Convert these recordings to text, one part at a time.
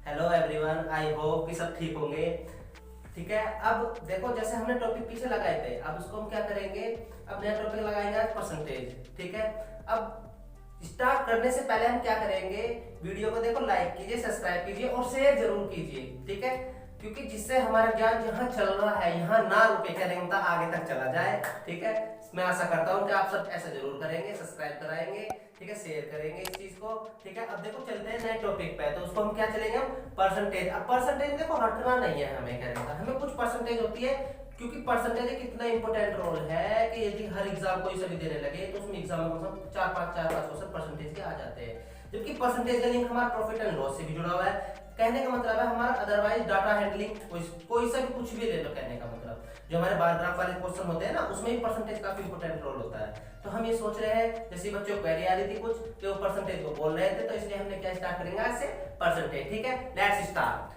Hello everyone, I hope कि सब ठीक होंगे। ठीक है, अब देखो जैसे हमने टॉपिक पीछे लगाए थे, अब उसको हम क्या करेंगे, अब नया टॉपिक लगाएंगे आज परसेंटेज। ठीक है, अब स्टार्ट करने से पहले हम क्या करेंगे, वीडियो को देखो लाइक कीजिए, सब्सक्राइब कीजिए और शेयर जरूर कीजिए। ठीक है, क्योंकि जिससे हमारा ज्ञान जहाँ चल रहा है यहाँ ना रुके, कहने का मतलब आगे तक चला जाए। ठीक है, मैं आशा करता हूँ कि आप सब ऐसा जरूर करेंगे, सब्सक्राइब कराएंगे, ठीक है, शेयर करेंगे इस चीज को। ठीक है, अब देखो चलते हैं नए टॉपिक पे, तो उसको हम क्या चलेंगे, हम परसेंटेज। अब परसेंटेज देखो रटना नहीं है हमें, कहने का हमें कुछ परसेंटेज होती है, क्योंकि परसेंटेज एक इतना इंपॉर्टेंट रोल है कि यदि हर एग्जाम कोई सभी देने लगे तो उसमें एग्जाम में मतलब 4-5 परसेंटेज के आ जाते हैं। जबकि परसेंटेज का लिंक हमारा प्रॉफिट एंड लॉस से भी जुड़ा हुआ है। कहने का मतलब है हमारा अदरवाइज डाटा हैंडलिंग कोई सा भी कुछ भी ले लो, कहने का मतलब जो हमारे बार ग्राफ वाले क्वेश्चन होते हैं ना, उसमें भी परसेंटेज काफी इंपॉर्टेंट रोल होता है। तो हम ये सोच रहे हैं, जैसे बच्चों को क्वेरी आ रही थी कुछ कि वो परसेंटेज को बोल रहे थे, तो इसलिए हमने क्या स्टार्ट करेंगे आज से परसेंटेज। ठीक है, लेट्स स्टार्ट।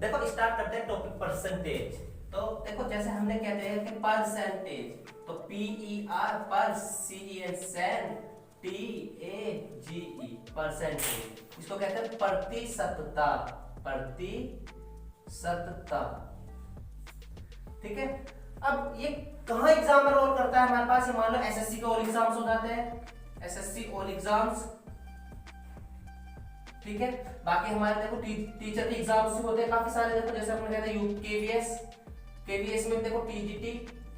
देखो स्टार्ट करते हैं टॉपिक परसेंटेज। तो देखो जैसे हमने कहते हैं कि परसेंटेज, तो PER पर CEN सेन TAGE परसेंटेज, इसको कहते हैं प्रतिशतता। प्रतिशतता, ठीक है। अब ये कहाँ एग्जाम में रोल करता है हमारे पास, ये मान लो SSC के ऑल एग्जाम्स हो जाते हैं, SSC ऑल एग्जाम्स। ठीक है, बाकी हमारे देखो टीचर के एग्जाम्स होते हैं काफी सारे। देखो जैसे हमने कहते हैं केवीएस में देखो TGT,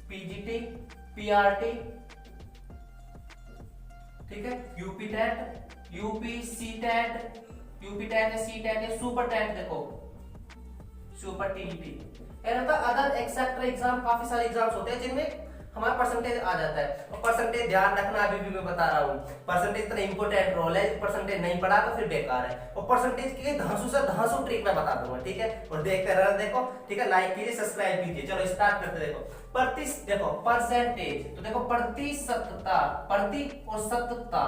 PGT, PRT, ठीक है, यूपी टेट, यूपी टेट या सी टेट या सुपर टेट, देखो super TET, other etcetera exam, काफी सारे एग्जाम्स होते हैं जिनमें हमारा परसेंटेज आ जाता है। और परसेंटेज ध्यान रखना, अभी भी मैं बता रहा हूँ, परसेंटेज इतना इंपॉर्टेंट रोल है, परसेंटेज नहीं पढ़ा तो फिर बेकार है। और परसेंटेज की धांसू से धांसू ट्रिक मैं बता दूंगा। ठीक है, और देखते रहना, देखो ठीक है, लाइक कीजिए, सब्सक्राइब कीजिए। चलो स्टार्ट करते। देखो परसेंटेज, तो देखो प्रतिशतता, प्रति और शतता,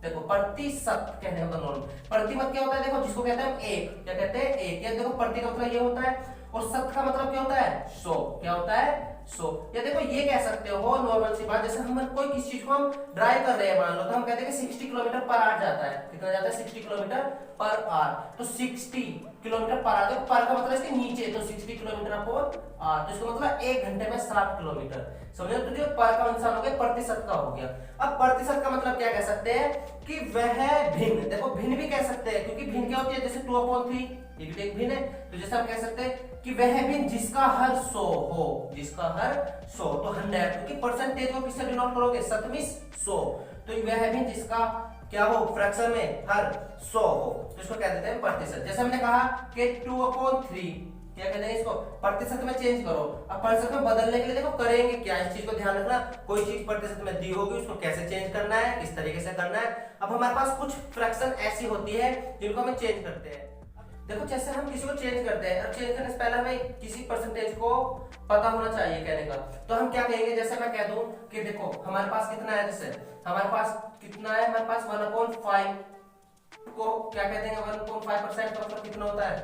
देखो प्रतिशत कहने का मतलब प्रति मत क्या होता है, देखो जिसको कहते हैं हम एक, क्या कहते हैं एक, या देखो प्रति का मतलब ये होता है, और शत का मतलब क्या होता है 100, क्या होता है 100। या देखो ये कह सकते हो नॉर्मल सी बात, जैसे हम कोई किसी चीज को हम ड्राइव कर रहे हैं मान लो, तो हम कहते हैं कि 60 किलोमीटर पर आवर जाता है। कितना जाता है 60 किलोमीटर पर आवर, तो 60 किलोमीटर पर आवर, पर का मतलब इसके नीचे, तो 60 किलोमीटर पर आवर, तो इसका मतलब 1 घंटे में 60 किलोमीटर, समझो। तो जो पर का आंसर हो गया प्रतिशत का हो गया। अब प्रतिशत का मतलब क्या कह सकते हैं कि वह भिन्न, देखो भिन्न भी कह सकते हैं, क्योंकि भिन्न क्या होती है, जैसे 2/3 ये भी एक भिन्न है। तो जैसे हम कह सकते हैं कि वह भिन्न जिसका हर 100 हो, जिसका हर 100, तो 100, क्योंकि परसेंटेज को किससे डिनोट करोगे, शतमिश 100, तो वह भिन्न जिसका क्या हो फ्रैक्शन में हर 100 हो, तो इसको क्या देते हैं प्रतिशत। जैसे हमने कहा कि 2/3, क्या कहते हैं इसको प्रतिशत में चेंज करो। अब प्रतिशत में बदलने के लिए देखो करेंगे क्या, इस चीज को ध्यान रखना, कोई चीज प्रतिशत में दी होगी उसको कैसे चेंज करना है, किस तरीके से करना है। अब हमारे पास कुछ फ्रैक्शन ऐसी होती है जिनको हम चेंज करते हैं। देखो जैसे हम किसी को चेंज करते हैं, अब चेंज करने से पहले हमें किसी परसेंटेज को पता होना चाहिए, कहने का तो हम क्या कहेंगे, जैसे मैं कह दूं कि देखो हमारे पास कितना है, जैसे हमारे पास कितना है, हमारे पास 1/5 को क्या कहते हैं 1.5% का मतलब कितना होता है,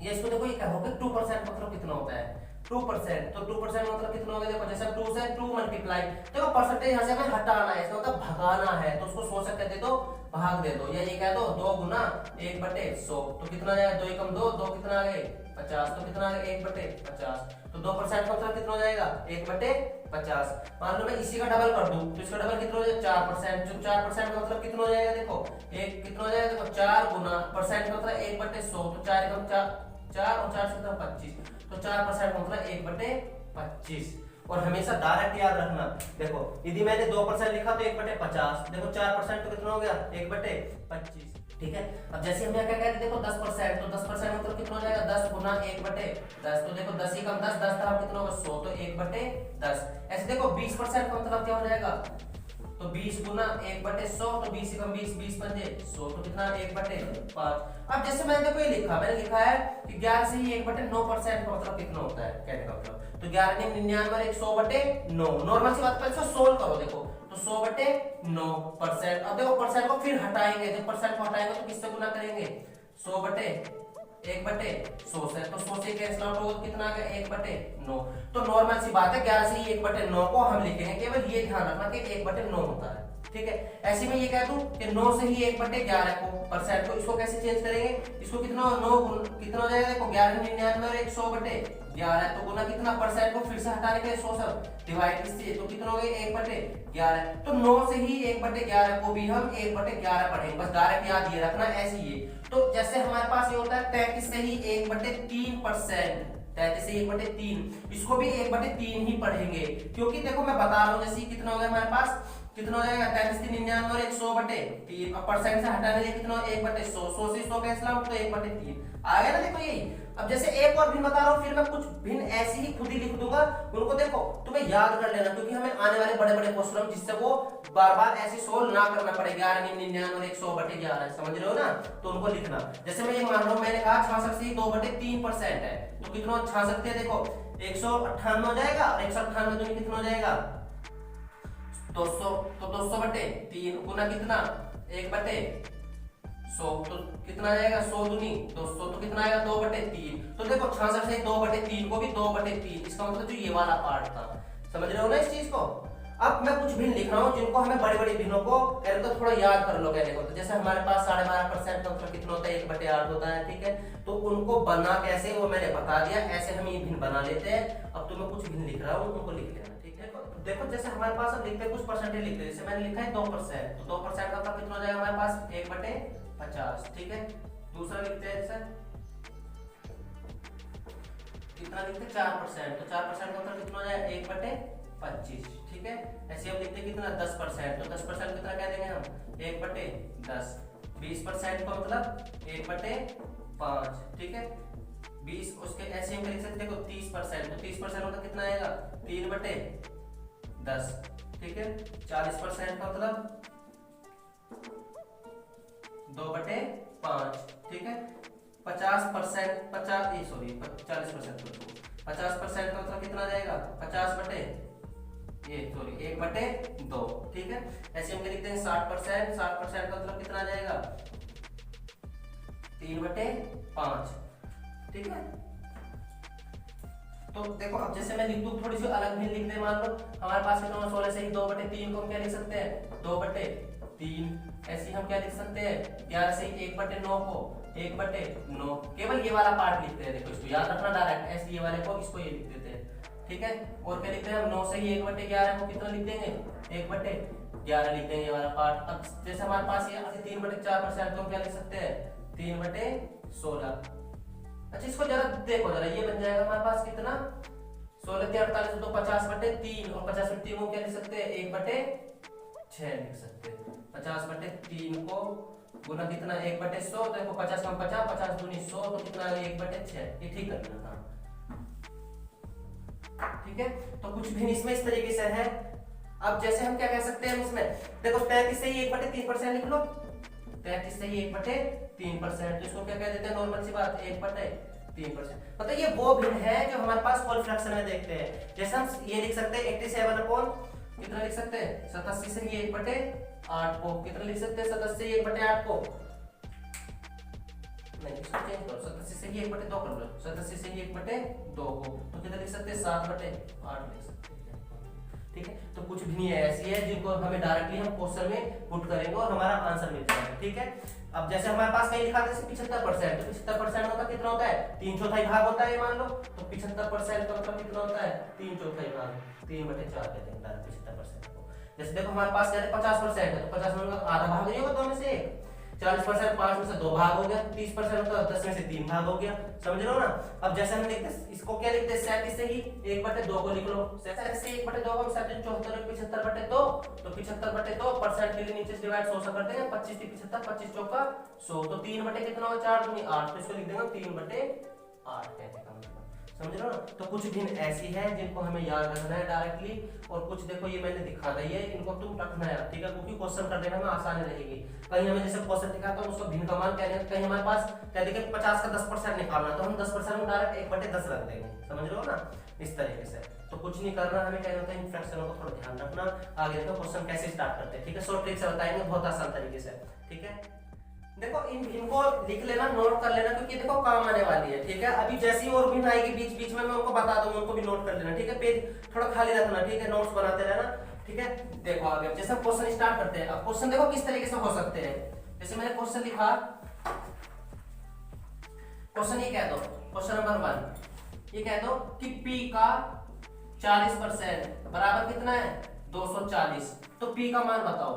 ये इसको देखो ये क्या होगा 2% मतलब कितना होता है 2%, तो 2% मतलब कितना होगा, देखो जैसे 2 से 2 मल्टीप्लाई, देखो परसेंटेज यहाँ से हमें हटाना है, इसका मतलब भगाना है, तो उसको 100 से कर दे दो, भाग दे दो, या ये कह दो 2 गुना 1/100, तो कितना जाएगा 2 एकम 2, 2 कितना आ गए 50, तो कितना आ गया 1/50, तो 2% का मतलब कितना हो जाएगा 1/50। मान लो मैं इसी का डबल कर दूं, तो इसका डबल कितना हो जाएगा 4%, जो 4% का मतलब कितना हो जाएगा, देखो एक कितना हो जाएगा, देखो 4 गुना परसेंट का मतलब 1/100, तो 4 एकम 4 और 4 से 25, तो 4% का मतलब 1/25। और हमेशा डायरेक्ट याद रखना, देखो यदि मैंने 2% लिखा तो 1/50, देखो 4% तो कितना हो गया 1/25। ठीक है, अब जैसे हम यहाँ क्या कहते हैं, देखो 10%, तो 10% मतलब कितना हो जाएगा 10 गुना 1/10, तो देखो 10 ही कम 10, 10 था कितना होगा 100, तो 1/10। ऐसे देखो 20% का मतलब क्या हो जाएगा, तो 20 गुना 1/100, तो 20 कम 20, 20 पंजे 100, तो कितना 1/5। अब जैसे मैंने देखो ये मैंने लिखा है कि 11 से ही 1/9% का मतलब कितना होता है, कहने का मतलब तो 11 ने 99 और 100/9, नॉर्मल सी बात, पहले इसको सोल्व करो, देखो तो 100/9%। अब देखो परसेंट को फिर हटाएंगे, जब परसेंट को हटाएंगे तो किससे गुना करेंगे 100/9, 1/100 से, तो 100 से कैंसिल आउट होगा, कितना आ गया 1/9। तो नॉर्मल सी बात है 11 से ही 1/9 को हम लिखेंगे, केवल ये ध्यान रखना कि 1/9 होता है, ठीक है। ऐसे में ये कह दूं कि 9 से ही 1/11 को परसेंट को, इसको कैसे चेंज करेंगे, इसको कितना 9 कितना हो जाएगा, देखो 1199 और 100/11, तो गुना कितना परसेंट को फिर से हटाने के लिए 100 सब डिवाइड इससे, तो कितना हो गया 1/11। तो 9 से ही 1/11 को भी हम 1/11 पढ़ेंगे, बस डायरेक्ट याद ये रखना ऐसे ही है। तो जैसे हमारे पास ये होता है 33 से ही 1/3%, 33 से 1/3, इसको भी 1/3 ही पढ़ेंगे, क्योंकि देखो मैं बता रहा हूँ जैसे कितना हो गया हमारे पास, कितना हो जाएगा 33 3 99 और 100/3, अब परसेंट से हटाने के कितना 1/100, 100 से 100 कैंसिल आउट तो 1/3 आ गया ना, देखो यही। अब जैसे एक और भिन्न बता रहा हूँ, फिर मैं कुछ भिन्न ऐसे ही खुद ही लिख दूंगा, उनको देखो तुम्हें याद कर लेना, क्योंकि हमें आने वाले बड़े बड़े क्वेश्चन जिससे वो बार बार ऐसे सोल्व ना करना पड़े, 1199 और 100/11, समझ रहे हो ना, तो उनको लिखना। जैसे मैं ये मान रहा हूँ, मैंने कहा 66 से 2/3% है, तो कितना 66 थे, देखो 198 हो जाएगा, और 198 दूनी कितना हो जाएगा 200, तो 200/3 गुना कितना 1/100, तो कितना आएगा 100 दूनी 200, तो कितना आएगा 2/3। तो देखो 66 से 2/3 को भी 2/3, इसका मतलब जो ये वाला पार्ट था, समझ रहे हो ना इस चीज को। अब मैं कुछ भिन्न लिख रहा हूँ जिनको हमें बड़ी बड़ी भिन्नों को कहने को थोड़ा याद कर लो कहने को, तो जैसे हमारे पास 12.5% का मतलब कितना होता है 1/8 होता है, ठीक है। तो उनको बना कैसे वो मैंने बता दिया, ऐसे हम ये भिन्न बना लेते हैं। अब तो मैं कुछ भिन्न लिख रहा हूँ, उनको लिख लेना, ठीक है। देखो जैसे हमारे पास अब लिखते हैं कुछ परसेंटेज लिखते हैं, जैसे मैंने लिखा है 2%, तो 2% का मतलब कितना हो जाएगा हमारे पास 1/50, ठीक है। दूसरा लिखते हैं जैसे कितना लिखते हैं 4%, तो 4% का मतलब कितना हो जाएगा 1/25, ठीक है। ऐसे हम लिखते हैं कितना 10%, तो 10% कितना कह देंगे हम 1/10। 20% का मतलब 1/5, ठीक है। 20 उसके ऐसे हम लिख सकते हैं 30%, तो 30% मतलब कितना आएगा 3/10, ठीक है। 40% का मतलब 2/5, ठीक है। 50% 50% का मतलब कितना आ जाएगा 1/2, ठीक है। ऐसे हम लिखते हैं 60% का मतलब कितना आ जाएगा 3/5, ठीक है। तो देखो अब जैसे मैं लिख दूं थोड़ी सी अलग भी लिख दे, मान लो हमारे पास कितना 16 से ही 2/3 को हम क्या लिख सकते हैं 2/3, ऐसे हम क्या लिख सकते हैं 11 से 1/9 को 1/9, केवल ये वाला पार्ट लिखते हैं, देखो इसको याद रखना डायरेक्ट, ऐसे ये वाले को इसको ये लिख देते हैं, ठीक है। और क्या लिखते हैं हम 9 से ही 1/11 को कितना लिख देंगे 1/11 लिख देंगे ये वाला पार्ट। अब जैसे हमारे पास ये 3/4% तो हम क्या लिख सकते हैं 3/16। अच्छा इसको जरा देखो, जरा ये बन जाएगा हमारे पास कितना 16 के 48, तो 50/3, और 50/3 को क्या लिख सकते हैं 1/6 लिख सकते हैं। 50/3 को गुना कितना 1/100, तो देखो 50 कम 50, 50 दूनी 100, तो कितना आ गया 1/6, ये ठीक कर लेना था, ठीक है। तो कुछ भी इसमें इस तरीके से है। अब जैसे हम क्या कह सकते हैं इसमें, देखो 33 से ही 1/3% लिख लो, 33 से ही 1/3%, तो इसको क्या कह देते हैं नॉर्मल सी बात 1/3%। मतलब ये वो भिन्न है जो हमारे पास होल फ्रैक्शन में देखते हैं। जैसे हम ये लिख सकते हैं 87 अपॉन कितना लिख सकते हैं 87 से ही 1/8 को कितना लिख सकते हैं 87 से 1/8 को नहीं, इसको चेंज करो 87 से ही 1/2 कर लो, 87 से ही 1/2 को तो कितना लिख सकते हैं 7/8 लिख सकते हैं, ठीक है। तो कुछ भी नहीं है ऐसी है जिनको हमें डायरेक्टली हम क्वेश्चन में पुट करेंगे और हमारा आंसर मिल जाएगा, ठीक है। अब जैसे हमारे पास कहीं लिखा था 75%, तो 75% होता कितना होता है 3/4 भाग होता है, मान लो तो 75% का मतलब कितना होता है 3/4 भाग, 3/4 कहते हैं 75% को। जैसे देखो हमारे पास कहते हैं 50% है, तो 50% का आधा भाग नहीं होगा दोनों में से एक, 40% 5 में से 2 भाग हो गया, 30% होता है 10 में से 3 भाग हो गया, समझ रहे हो ना। अब जैसे हम लिखते हैं इसको क्या लिखते हैं 37 से ही 1/2 को लिख लो, 37 से 1/2 को 37 74 75/2, तो 75/2% के लिए नीचे से डिवाइड 100 से कर देंगे, 25 3 75 25 चौका 100, तो 3 बटे कितना होगा 4 दूनी 8, तो इसको लिख देंगे 3/8 कहते हैं, समझ रहे हो ना। तो कुछ भिन्न ऐसी है जिनको हमें याद रखना है डायरेक्टली, और कुछ देखो ये मैंने दिखा दी है, इनको तुम रखना है, ठीक है, क्योंकि क्वेश्चन करने में हमें आसानी रहेगी। कहीं हमें जैसे क्वेश्चन दिखाता हूं उसको भिन्न का मान कह कहीं हमारे पास क्या देखे 50 का 10% निकालना, तो हम 10% में डायरेक्ट 1/10 रख देंगे, समझ रहे हो ना इस तरीके से। तो कुछ नहीं करना, हमें क्या होता है इन फ्रैक्शनों को थोड़ा ध्यान रखना। आगे देखो क्वेश्चन कैसे स्टार्ट करते हैं, ठीक है, शॉर्ट ट्रिक से बताएंगे बहुत आसान तरीके से, ठीक है। देखो इनको लिख लेना, नोट कर लेना, क्योंकि देखो काम आने वाली है, ठीक है। अभी जैसी और भी आएगी बीच बीच में मैं उनको बता दूंगा, उनको भी नोट कर लेना, ठीक है। पेज थोड़ा खाली रखना, ठीक है, नोट्स बनाते रहना, ठीक है। देखो आगे जैसे क्वेश्चन स्टार्ट करते हैं। अब क्वेश्चन देखो किस तरीके से हो सकते हैं। जैसे मैंने क्वेश्चन लिखा, क्वेश्चन ये कह दो, क्वेश्चन नंबर 1 ये कह दो कि P का 40% बराबर कितना है 240, तो P का मान बताओ।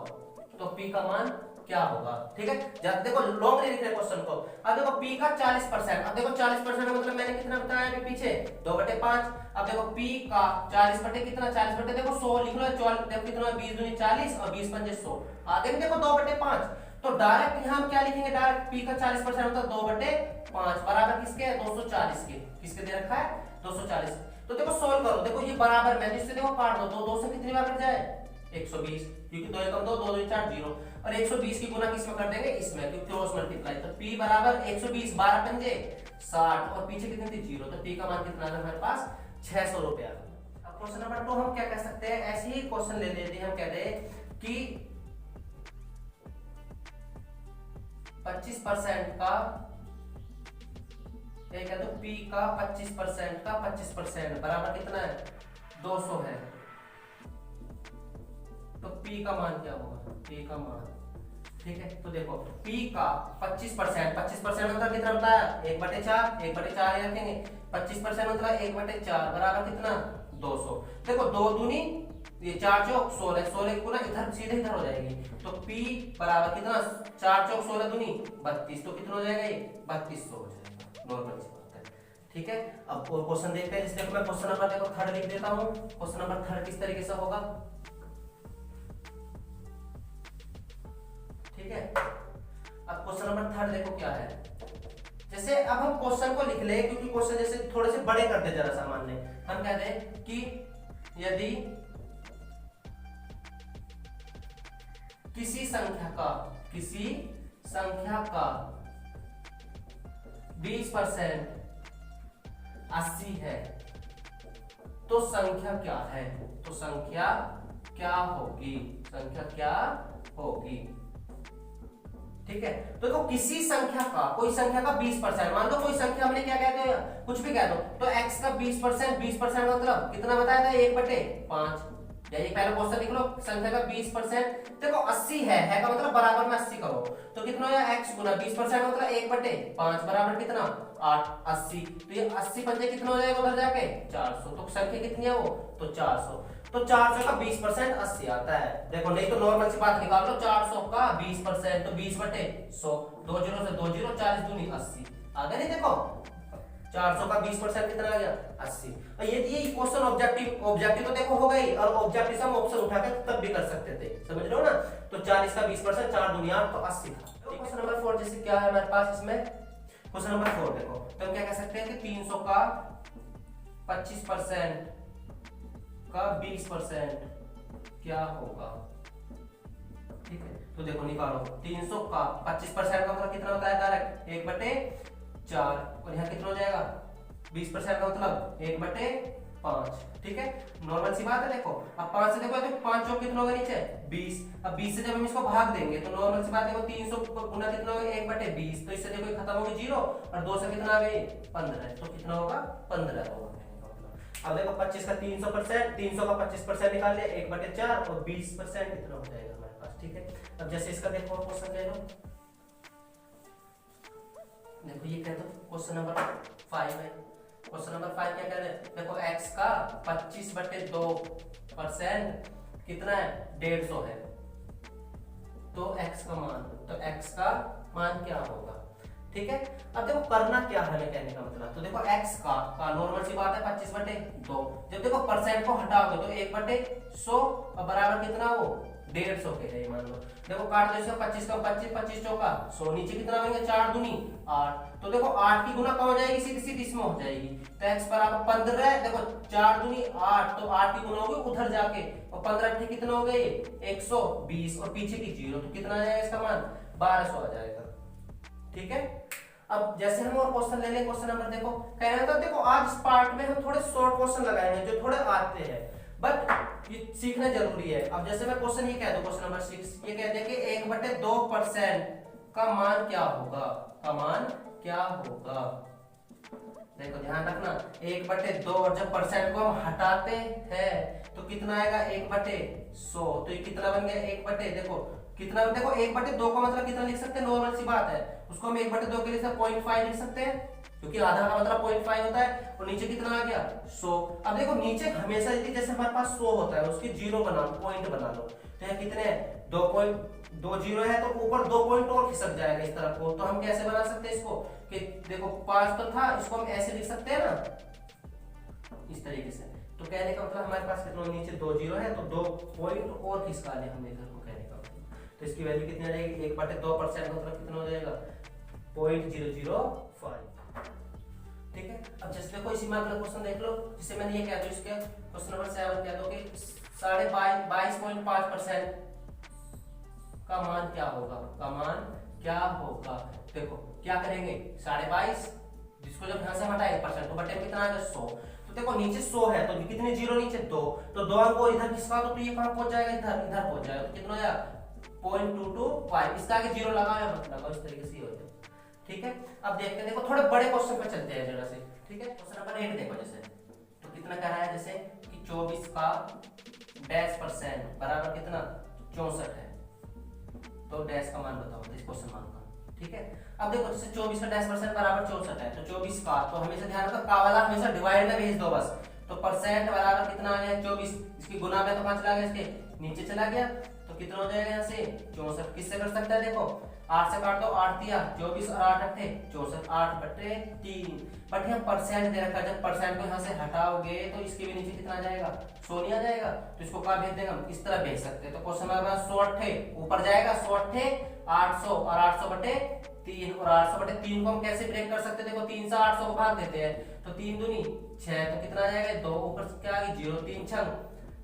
तो P का मान क्या होगा, ठीक है। जब देखो लॉन्ग नहीं लिख रहे क्वेश्चन को। अब देखो P का 40%, अब देखो 40% का मतलब मैंने कितना बताया अभी पीछे 2/5। अब देखो P का 40 बटे कितना, 40 बटे देखो 100 लिख लो, देखो कितना 20 दूनी 40 और 20 पंजे 100, आगे भी देखो 2/5। तो डायरेक्ट यहाँ हम क्या लिखेंगे, डायरेक्ट P का 40% होता है 2/5 बराबर किसके 240 के, किसके दे रखा है 240। तो देखो सोल्व करो, देखो ये बराबर में इससे देखो काट दो, तो 2 से कितनी बार कट जाए 120, क्योंकि 2 एकम 2, 2 4 0, और 120 की गुना किसमें कर देंगे इसमें, क्योंकि क्रॉस मल्टीप्लाई। तो P बराबर 120 12 पंजे 60 और पीछे कितनी थी 0, तो P का मान कितना है हमारे पास 600 रुपया। अब क्वेश्चन नंबर 2 हम क्या कह सकते हैं, ऐसे ही क्वेश्चन ले लेते हैं, हम कह रहे हैं कि 25% का एक है, तो P का 25% का 25% बराबर कितना है 200 है, तो P का मान क्या होगा, P का मान, ठीक है। तो देखो P का 25% मतलब कितना होता है 1/4, 1/4 रखेंगे, 25% मतलब 1/4 बराबर कितना 200। देखो 2 दूनी ये 4 चौक 16, 16 की गुना इधर सीधे इधर हो जाएगी, तो P बराबर कितना 4 चौक 16 दूनी 32, तो कितना हो जाएगा ये 3200 हो जाएगा, नॉर्मल सी बात है, ठीक है। अब और क्वेश्चन देखते हैं, जिसमें मैं क्वेश्चन नंबर देखो 3 लिख देता हूं। क्वेश्चन नंबर 3 किस तरीके से होगा, ठीक है। अब क्वेश्चन नंबर 3 देखो क्या है। जैसे अब हम क्वेश्चन को लिख ले, क्योंकि क्वेश्चन जैसे थोड़े से बड़े कर दे जरा सामान्य, हम कहते हैं कि यदि किसी संख्या का 20% 80 है, तो संख्या क्या है, तो संख्या क्या होगी, संख्या क्या होगी, ठीक है। तो देखो किसी संख्या का, कोई संख्या का 20%, मान लो कोई संख्या हमने क्या कहते हैं कुछ भी कह दो, तो x का 20% 20% मतलब कितना बताया था 1/5, यही पहले क्वेश्चन लिख लो। संख्या का 20% देखो 80 है का मतलब बराबर में 80 करो, तो कितना हो जाएगा x गुना 20% मतलब 1/5 बराबर कितना 8 80, तो ये 80 पंजे कितना हो जाएगा उधर जाके 400, तो संख्या कितनी है वो तो 400। तो 400 का 20% 80 आता है। देखो नहीं तो नॉर्मल सी बात निकाल लो, 400 का 20% तो 20/100, 2 0 से 2 0, 40 दूनी 80 आ गया। नहीं देखो 400 का 20% कितना आ गया 80। और ये क्वेश्चन ऑब्जेक्टिव तो देखो हो गई, और ऑब्जेक्टिव से हम ऑप्शन उठा के तब भी कर सकते थे, समझ लो ना। तो 40 का 20% 4 दूनी 8 तो 80 था। क्वेश्चन नंबर 4 जैसे क्या है हमारे पास इसमें, क्वेश्चन नंबर 4 देखो, तो हम क्या कह सकते हैं कि 300 का 25% का 20% क्या होगा, ठीक है। तो देखो निकालो 300 का 25% का मतलब कितना होता है डायरेक्ट 1/4, और यहाँ कितना हो जाएगा 20% का मतलब 1/5, ठीक है। नॉर्मल सी बात है। देखो अब 5 से देखो तो 5 चौक कितना होगा नीचे 20, अब 20 से जब हम इसको भाग देंगे तो नॉर्मल सी बात है, 300 गुना कितना होगा 1/20, तो इससे देखो खत्म हो गई 0, और 2 से कितना आ गई 15, तो कितना होगा 15 होगा। अब देखो 25 का 300%, 300 का 25% निकाल लिया 1/4, और 20% कितना हो जाएगा हमारे पास, ठीक है। अब जैसे इसका देखो क्वेश्चन ले लो, देखो ये कह दो क्वेश्चन नंबर 5 है। क्वेश्चन नंबर 5 क्या कह रहे हैं, देखो x का 25/2% कितना है 150 है, तो x का मान, तो x का मान क्या होगा, ठीक है। अब देखो करना क्या है कहने का मतलब, तो देखो x का नॉर्मल सी बात है 25/2, जब देखो परसेंट को हटाओगे तो 1/100 और बराबर कितना हो 150 के है, मान लो। देखो काट दो इसका 25 का 25, 25 चौका 100, नीचे कितना बनेगा 4 दूनी 8, तो देखो 8 की गुना कहाँ हो जाएगी सीधी सीधी इसमें हो जाएगी, तो x बराबर 15, देखो 4 दूनी 8, तो 8 की गुना होगी उधर जाके, और 15 ठीक कितना हो गए 120, और पीछे की 0, तो कितना आ जाएगा इसका मान 1200 आ जाएगा, ठीक है। अब जैसे हम और क्वेश्चन ले लें, क्वेश्चन नंबर देखो कह रहा था, देखो आज इस पार्ट में हम थोड़े शॉर्ट क्वेश्चन लगाएंगे जो थोड़े आते हैं, बट ये सीखना जरूरी है। अब जैसे मैं क्वेश्चन ये कह दूं, क्वेश्चन नंबर 6 ये कहते हैं कि 1/2% का मान क्या होगा, का मान क्या होगा। देखो ध्यान रखना, 1/2 और जब परसेंट को हम हटाते हैं तो कितना आएगा 1/100। तो ये कितना बन गया 1/, देखो कितना, देखो 1/2 का मतलब कितना लिख सकते हैं, नॉर्मल सी बात है, उसको हम 1/2 के लिए 0.5 लिख सकते हैं, क्योंकि आधा का मतलब 0.5 होता है। और नीचे कितना आ गया 100। अब देखो नीचे हमेशा जैसे हमारे पास 100 होता है उसके जीरो बना लो, पॉइंट बना लो। तो यहाँ कितने 2.20 है, तो ऊपर 2 पॉइंट और खिसक जाएगा इस तरफ को। तो हम कैसे बना सकते हैं इसको कि देखो 5 तो था, इसको हम ऐसे लिख सकते हैं ना, इस तरीके से। तो कहने का मतलब हमारे पास कितना नीचे 2 जीरो है, तो 2 पॉइंट और खिसका ले हमने इधर को, कहने का मतलब। तो इसकी वैल्यू कितनी आ जाएगी 1/2% मतलब कितना हो जाएगा 0.005। ठीक है। अब जैसे देखो इसी में अगला क्वेश्चन देख लो, जिसे मैंने ये कह दो, इसके क्वेश्चन नंबर 7 कह दो कि 22.5% का मान क्या होगा, का मान क्या होगा। देखो क्या करेंगे 22.5, जिसको जब यहां से हटाएंगे परसेंट तो बटे में कितना आएगा 100। तो देखो नीचे 100 है तो कितने जीरो नीचे 2, तो 2 अंक को इधर खिसका दो तो ये कहां पहुंच जाएगा, इधर, इधर पहुंच जाएगा। तो कितना हो जाएगा 0.225, इसका आगे जीरो लगाओ या मत लगाओ, इस तरीके से हो जाए। ठीक है। अब देखते हैं, देखो थोड़े बड़े क्वेश्चन पे चलते हैं जरा से। ठीक है। क्वेश्चन नंबर 8 देखो, जैसे तो कितना कह रहा है, जैसे कि 24 का डैश % बराबर कितना 64 है, तो डैश का मान बताओ, इस क्वेश्चन मान का। ठीक है। अब देखो जैसे 24 का डैश % बराबर 64 है, तो 24 का, तो हमेशा ध्यान रखो का वाला हमेशा डिवाइड में भेज दो बस। तो परसेंट बराबर कितना आ गया 24, इसकी गुना में तो कहां चला गया, इसके नीचे चला गया, तो कितना हो जाएगा यहाँ से 64। किससे कर सकता है, देखो 8 से काट दो, 8 दिया 24 और 8 अट्ठे 64, 8/3। बट यहाँ परसेंट दे रखा है, जब परसेंट को यहाँ से हटाओगे तो इसके भी नीचे कितना आ जाएगा 100 नहीं आ जाएगा। तो इसको क्या भेज देंगे हम, इस तरह भेज सकते हैं। तो क्वेश्चन नंबर 100 अट्ठे ऊपर जाएगा, 100 अट्ठे 800 और 800/3, और 800/3 को हम कैसे ब्रेक कर सकते हैं, देखो 3 से 800 को भाग देते हैं, तो 3 दूनी 6, तो कितना आ जाएगा 2, ऊपर से क्या आ गया 0, 3 छंग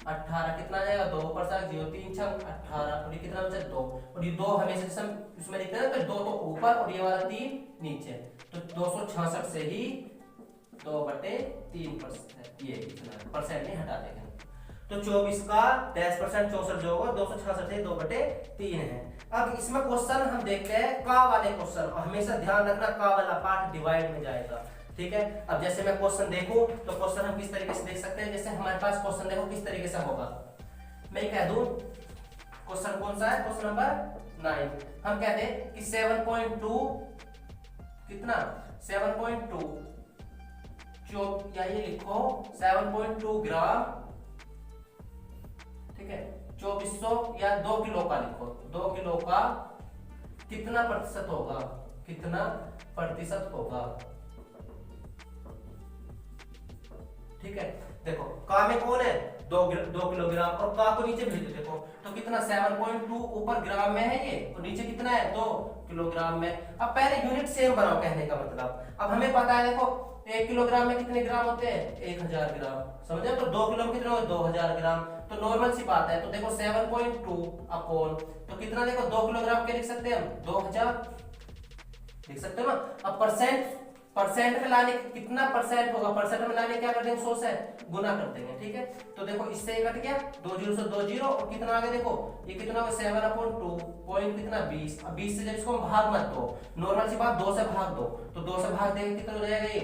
18, कितना आ जाएगा 2 ऊपर से 0, 3 छंग 18, और ये कितना बचा 2, और ये 2 हमेशा जैसे हम इसमें लिखते हैं तो 2 तो ऊपर और ये वाला 3 नीचे, तो 266 से ही 2/3%, ये कितना परसेंट नहीं हटा देंगे। तो 24 का डैश % 64 जो होगा 266 से 2/3 है। अब इसमें क्वेश्चन हम देखते हैं का वाले क्वेश्चन, हमेशा ध्यान रखना का वाला पार्ट डिवाइड में जाएगा। ठीक है। अब जैसे मैं क्वेश्चन देखूं तो क्वेश्चन हम किस तरीके से देख सकते हैं, जैसे हमारे पास क्वेश्चन देखो किस तरीके से होगा, मैं कह दूं क्वेश्चन कौन सा है, क्वेश्चन नंबर 9। हम कहते हैं कि 7.2 कितना 7.2 या ये लिखो 7.2 ग्राम, ठीक है 2400 या 2 किलो का लिखो, 2 किलो का कितना प्रतिशत होगा, कितना प्रतिशत होगा। ठीक है। देखो का में कौन है 2 किलोग्राम, और का को नीचे भेज दो, देखो तो कितना 7.2 ऊपर ग्राम में है ये, और नीचे कितना है 2 किलोग्राम में। अब पहले यूनिट सेम बनाओ, कहने का मतलब अब हमें पता है, देखो 1 किलोग्राम में कितने ग्राम होते हैं 1000 ग्राम, समझे। तो 2 किलो में कितने होते 2000 ग्राम, तो नॉर्मल सी बात है। तो देखो 7.2 अपॉन, तो कितना देखो 2 किलोग्राम के लिख सकते हैं हम 2000 लिख सकते हो ना। अब परसेंट में लाने कितना परसेंट होगा, परसेंट में लाने क्या कर देंगे 100 से गुना कर देंगे। ठीक है। तो देखो इससे कट गया 2 जीरो से 2 जीरो, और कितना आगे देखो ये कितना होगा 7/2 पॉइंट कितना 20। अब 20 से जब इसको भाग मत दो, नॉर्मल सी बात 2 से भाग दो, तो 2 से भाग देंगे कितना हो जाएगा ये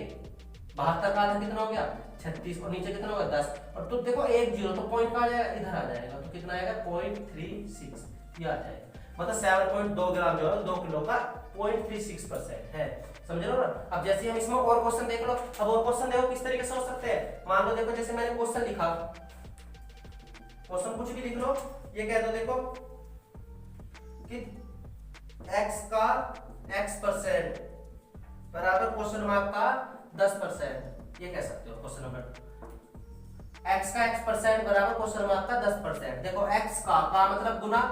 72 का आधा कितना हो गया 36, और नीचे कितना होगा 10, और तो देखो 1 जीरो, तो पॉइंट का इधर आ जाएगा, तो कितना आएगा 0.36 ये आ जाएगा। मतलब 7.2 ग्राम जो है 2 किलो का 0.36% है, समझ लो ना। अब जैसे हम इसमें और क्वेश्चन देख लो, अब और क्वेश्चन देखो किस तरीके से हो सकते हैं। मान लो देखो जैसे मैंने क्वेश्चन लिखा, क्वेश्चन कुछ भी लिख लो, ये कह दो देखो कि x का x% बराबर क्वेश्चन मार्क का 10%, ये कह सकते हो क्वेश्चन नंबर। x का x% बराबर क्वेश्चन मार्क का 10%। देखो x का मतलब गुना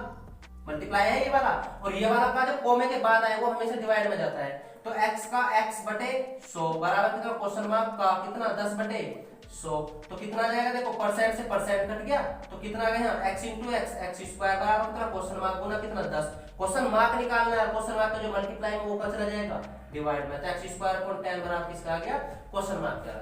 मल्टीप्लाई है ये वाला, और ये वाला का जब कोमे के बाद आए वो हमेशा डिवाइड में जाता है। तो x का x/100 बराबर कितना क्वेश्चन मार्क का कितना 10/100, तो कितना आ जाएगा देखो परसेंट से परसेंट कट गया, तो कितना आ गया यहाँ x × x x² बराबर कितना क्वेश्चन मार्क गुना कितना 10। क्वेश्चन मार्क निकालना है, क्वेश्चन मार्क का जो मल्टीप्लाई में वो ऊपर चला जाएगा डिवाइड में, तो x² 10 बराबर किसका आ गया क्वेश्चन मार्क का।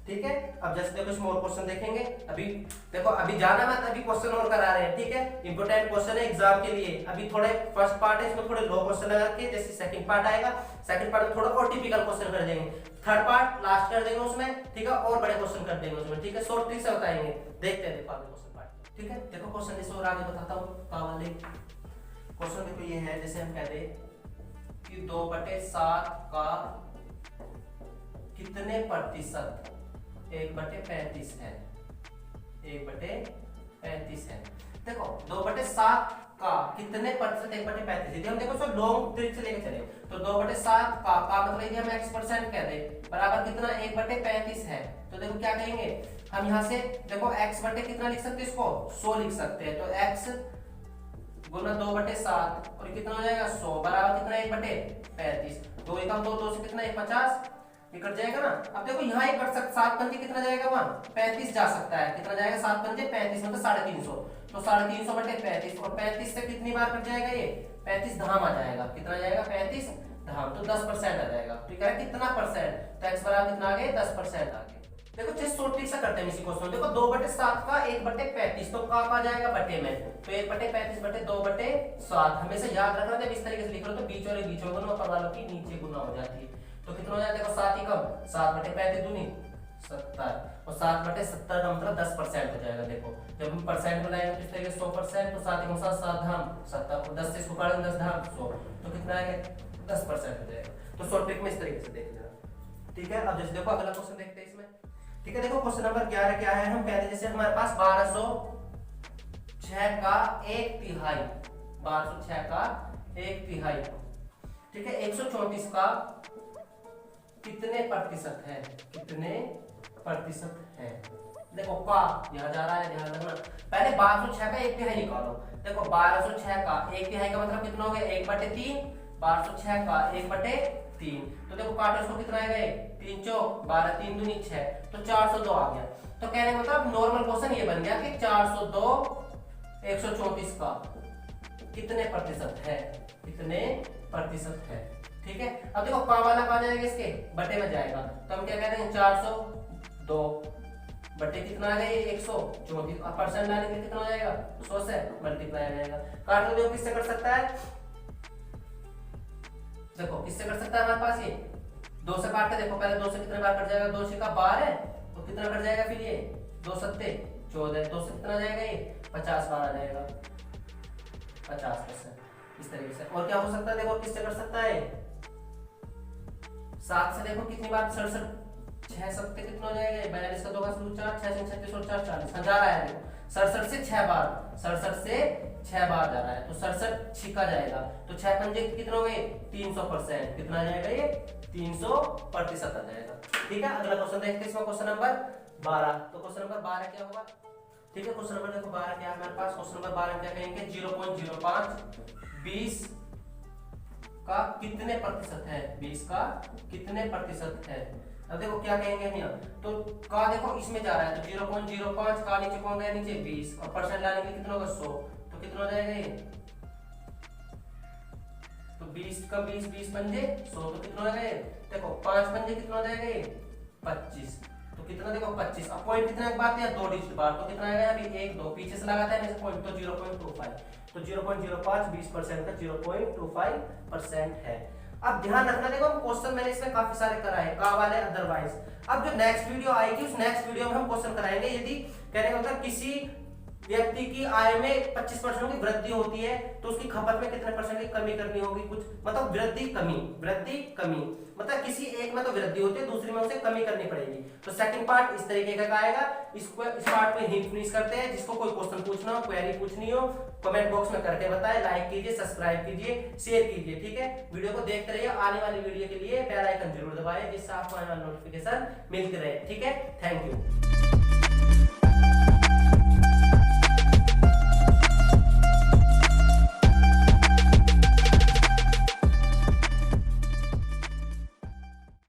ठीक है। अब जैसे देखो इसमें और क्वेश्चन देखेंगे। अभी देखो अभी जाना मत, अभी क्वेश्चन और करा रहे हैं, ठीक है। इंपोर्टेंट क्वेश्चन है एग्जाम के लिए। अभी थोड़े फर्स्ट पार्ट है, इसमें थोड़े लो क्वेश्चन लगा के, जैसे सेकंड पार्ट आएगा, सेकंड पार्ट में थोड़ा और टिपिकल क्वेश्चन कर देंगे, थर्ड पार्ट लास्ट कर देंगे उसमें, ठीक है, और बड़े क्वेश्चन कर देंगे उसमें, ठीक है। शॉर्ट ट्रिक से बताएंगे, देखते हैं देखो आगे क्वेश्चन पार्ट, ठीक है। देखो क्वेश्चन इस और आगे बताता हूँ का वाले क्वेश्चन। देखो ये है, जैसे हम कहते हैं कि 2/7 का कितने प्रतिशत 1/35 है, 1/35 है। देखो 2/7 का कितने प्रतिशत 1/35, यदि हम देखो सो लॉन्ग ट्रिक से लेके चले तो 2/7 का मतलब यदि हम x% कह दे बराबर कितना 1/35 है, तो देखो क्या कहेंगे हम यहाँ से, देखो x बटे कितना लिख सकते हैं, इसको 100 लिख सकते हैं। तो x गुना 2/7 और कितना हो जाएगा 100 बराबर कितना 1/35। 2 एकम 2, 2 से कितना 1/50 कट जाएगा ना। अब देखो यहाँ एक कट सकता, 7 पंजे कितना जाएगा, वहां 35 जा सकता है, कितना जाएगा 7 पंजे 35 मतलब 350, तो 350/35 और 35 से कितनी बार कट जाएगा ये 35 धाम आ जाएगा, कितना जाएगा 35 धाम, तो 10% आ जाएगा। ठीक है, कितना परसेंट, तो x बराबर कितना आ गया 10% आ गया। देखो जिस छोटी सा करते हैं इसी क्वेश्चन, देखो 2/7 का 1/35 तो का आ जाएगा बटे में, तो 1/35 बटे 2/7 हमेशा याद रखना जब इस तरीके से लिख रहे हो तो बीच वाले बीच में गुना, ऊपर वालों की नीचे गुना हो जाती है। तो कितना हो जाएगा, देखो 7 ही कम 7/35 दूनी 70 और 7/70 का मतलब 10% हो जाएगा। देखो जब हम परसेंट बनाएंगे तो इस तरीके 100%, तो 7 ही 7 धाम 70 और 10 से इसको काटेंगे 10 धाम 100, तो कितना आएगा 10% हो जाएगा। तो शॉर्ट ट्रिक में इस तरीके से देख लेना, ठीक है। अब जैसे देखो अगला क्वेश्चन देखते हैं इसमें, ठीक है। देखो क्वेश्चन नंबर 11 क्या है, हम पहले जैसे हमारे पास 1206 का 1/3, 1206 का 1/3, ठीक है, 134 का कितने प्रतिशत है, कितने प्रतिशत है। देखो का यहां जा रहा है, ध्यान रखना। पहले 1206 का 1/3 निकालो। देखो 1206 का 1/3 का मतलब कितना हो गया 1/3, 1206 का 1/3, तो देखो काटो इसको, कितना आएगा 3 चौक 12, 3 दूनी 6, तो 402 आ गया। तो कहने का मतलब नॉर्मल क्वेश्चन ये बन गया कि 402 134 का कितने प्रतिशत है, कितने प्रतिशत है, ठीक है। अब देखो का वाला कहां जाएगा, इसके बटे में जाएगा, तो हम क्या कहते हैं 402 बटे कितना आ गया ये 134, अब परसेंट लाने के लिए कितना हो जाएगा 100 से मल्टीप्लाई आ जाएगा। काट दो, देखो किससे कर सकता है, देखो किससे कर सकता है हमारे पास ये 2 से काट के, देखो पहले 2 से कितने बार कट जाएगा, 2 से का 12 और कितना कट जाएगा फिर ये 2 सत्ते 14, 2 से कितना जाएगा ये 50 बार आ जाएगा 50%, इस तरीके से। और क्या हो सकता है, देखो किससे कर सकता है 7 से, देखो कितनी बार 67, 6 सत्ते कितना हो जाएगा 42 का 2 का 4, 6 से 36 और 4 40 जा रहा है। देखो 67 से 6 बार, 67 से 6 बार जा रहा है, तो 67 छिका जाएगा, तो 6 पंजे कितना हो गए 300%, कितना आ जाएगा ये 300% आ जाएगा। ठीक है, अगला क्वेश्चन देखते हैं इसमें, क्वेश्चन नंबर 12। तो क्वेश्चन नंबर 12 क्या होगा, ठीक है। क्वेश्चन नंबर देखो 12 क्या है हमारे पास, क्वेश्चन नंबर 12 क्या कहेंगे 0.05 20 का कितने प्रतिशत है, 20 का कितने प्रतिशत है। अब देखो क्या कहेंगे हम यहाँ, तो का देखो इसमें जा रहा है, तो 0.05 का नीचे कौन गया नीचे 20 और परसेंट लाने के लिए कितना होगा 100, तो कितना हो जाएगा ये, तो 20 का 20 20 पंजे 100, तो कितना हो जाएगा, देखो 5 पंजे कितना हो जाएगा ये 25, तो कितना देखो 25। अब पॉइंट कितने की बात है 2 डिजिट बार, तो कितना आएगा अभी 1 2 पीछे से लगाता है पॉइंट, तो 0.25, तो 0.05 20% का 0.25% है। अब ध्यान रखना, देखो हम क्वेश्चन मैंने इसमें काफी सारे कराए का वाले अदरवाइज। अब जो नेक्स्ट वीडियो आएगी उस नेक्स्ट वीडियो में हम क्वेश्चन कराएंगे, यदि कहने का मतलब किसी व्यक्ति की आय में 25% की वृद्धि होती है तो उसकी खपत में कितने परसेंट की कमी करनी होगी, कुछ मतलब वृद्धि कमी मतलब किसी एक में तो वृद्धि होती है दूसरी में उसे कमी करनी पड़ेगी। तो सेकंड पार्ट इस तरीके का आएगा, इस पार्ट में हिंट फिनिश करते हैं। जिसको कोई क्वेश्चन पूछना हो, क्वेरी पूछनी हो, कमेंट बॉक्स में करके बताएं, लाइक कीजिए, सब्सक्राइब कीजिए, शेयर कीजिए, ठीक है। वीडियो को देखते रहिए, आने वाली वीडियो के लिए बेल आइकन जरूर दबाएं जिससे आपको आने वाला नोटिफिकेशन मिलती रहे, ठीक है। Thank you.